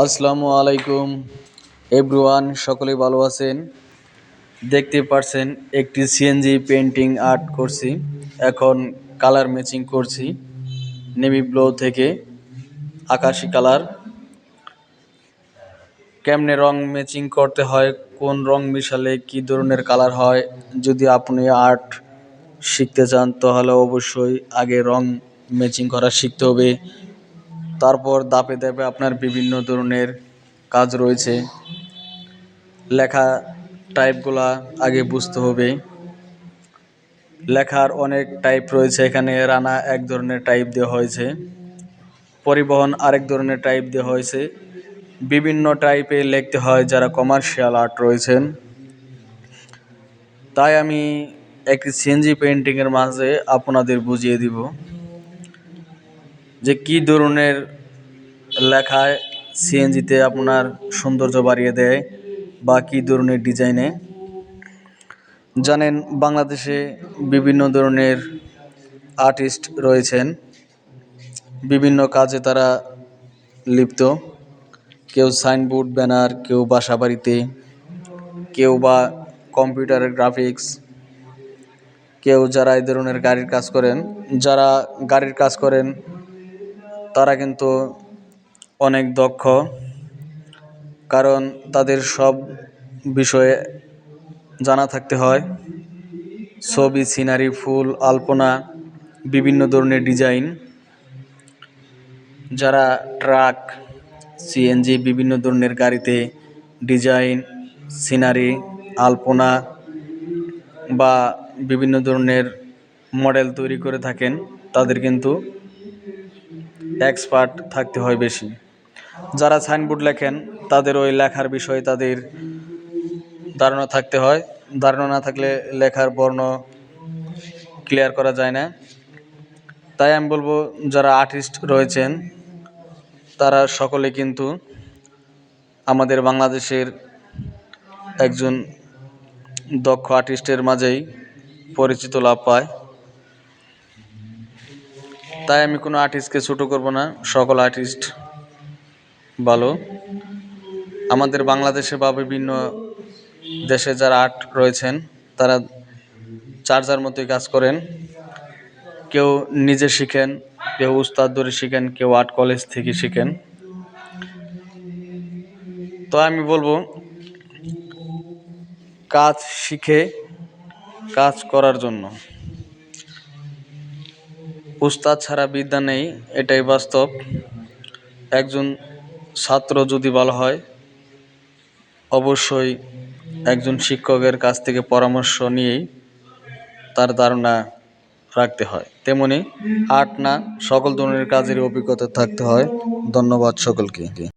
আসসালামু আলাইকুম এভরিওয়ান, সকলেই ভালো আছেন। দেখতে পাচ্ছেন একটি সিএনজি পেন্টিং আর্ট করছি। এখন কালার ম্যাচিং করছি। নেভি ব্লু থেকে আকাশি কালার। কেমনে রং ম্যাচিং করতে হয়, কোন রং মিশালে কি ধরনের কালার হয়, যদি আপনি আর্ট শিখতে চান তাহলে অবশ্যই আগে রং ম্যাচিং করা শিখতে হবে। তারপর ধাপে ধাপে আপনার বিভিন্ন ধরনের কাজ রয়েছে। লেখা টাইপগুলা আগে বুঝতে হবে। লেখার অনেক টাইপ রয়েছে, এখানে রানা এক ধরনের টাইপ দেওয়া হয়েছে, পরিবহন আরেক ধরনের টাইপ দেওয়া হয়েছে। বিভিন্ন টাইপে লিখতে হয় যারা কমার্শিয়াল আর্ট রয়েছেন। তাই আমি একটি সিএনজি পেন্টিংয়ের মাঝে আপনাদের বুঝিয়ে দিব যে কী ধরনের লেখায় সিএনজিতে আপনার সৌন্দর্য বাড়িয়ে দেয় বা কী ধরনের ডিজাইনে। জানেন বাংলাদেশে বিভিন্ন ধরনের আর্টিস্ট রয়েছেন, বিভিন্ন কাজে তারা লিপ্ত। কেউ সাইনবোর্ড, ব্যানার, কেউ বাসা বাড়িতে, কেউ বা কম্পিউটারের গ্রাফিক্স, কেউ যারা এই ধরনের গাড়ির কাজ করেন। যারা গাড়ির কাজ করেন তারা কিন্তু অনেক দক্ষ, কারণ তাদের সব বিষয়ে জানা থাকতে হয়। ছবি, সিনারি, ফুল, আলপনা, বিভিন্ন ধরনের ডিজাইন। যারা ট্রাক, সিএনজি, বিভিন্ন ধরনের গাড়িতে ডিজাইন, সিনারি, আলপনা বা বিভিন্ন ধরনের মডেল তৈরি করে থাকেন, তাদের কিন্তু এক্সপার্ট থাকতে হয় বেশি। যারা সাইনবোর্ড লেখেন তাদের ওই লেখার বিষয়ে তাদের ধারণা থাকতে হয়। ধারণা না থাকলে লেখার বর্ণ ক্লিয়ার করা যায় না। তাই আমি বলবো যারা আর্টিস্ট রয়েছেন তারা সকলে কিন্তু আমাদের বাংলাদেশের একজন দক্ষ আর্টিস্টের মাঝেই পরিচিত লাভ পায়। তাই আমি কোনো আর্টিস্টকে ছোটো করব না, সকল আর্টিস্ট ভালো। আমাদের বাংলাদেশে বা বিভিন্ন দেশে যারা আর্ট রয়েছেন তারা যার যার মতোই কাজ করেন। কেউ নিজে শিখেন, কেউ উস্তাদ ধরে শিখেন, কেউ আর্ট কলেজ থেকে শিখেন। তো আমি বলবো কাজ শিখে কাজ করার জন্য। উস্তাদ ছাড়া বিদ্যা নেই, এটাই বাস্তব। একজন ছাত্র যদি ভালো হয় অবশ্যই একজন শিক্ষকের কাছ থেকে পরামর্শ নিয়েই তার ধারণা রাখতে হয়। তেমনি আর্ট না, সকল ধরনের কাজের অভিজ্ঞতা থাকতে হয়। ধন্যবাদ সকলকে।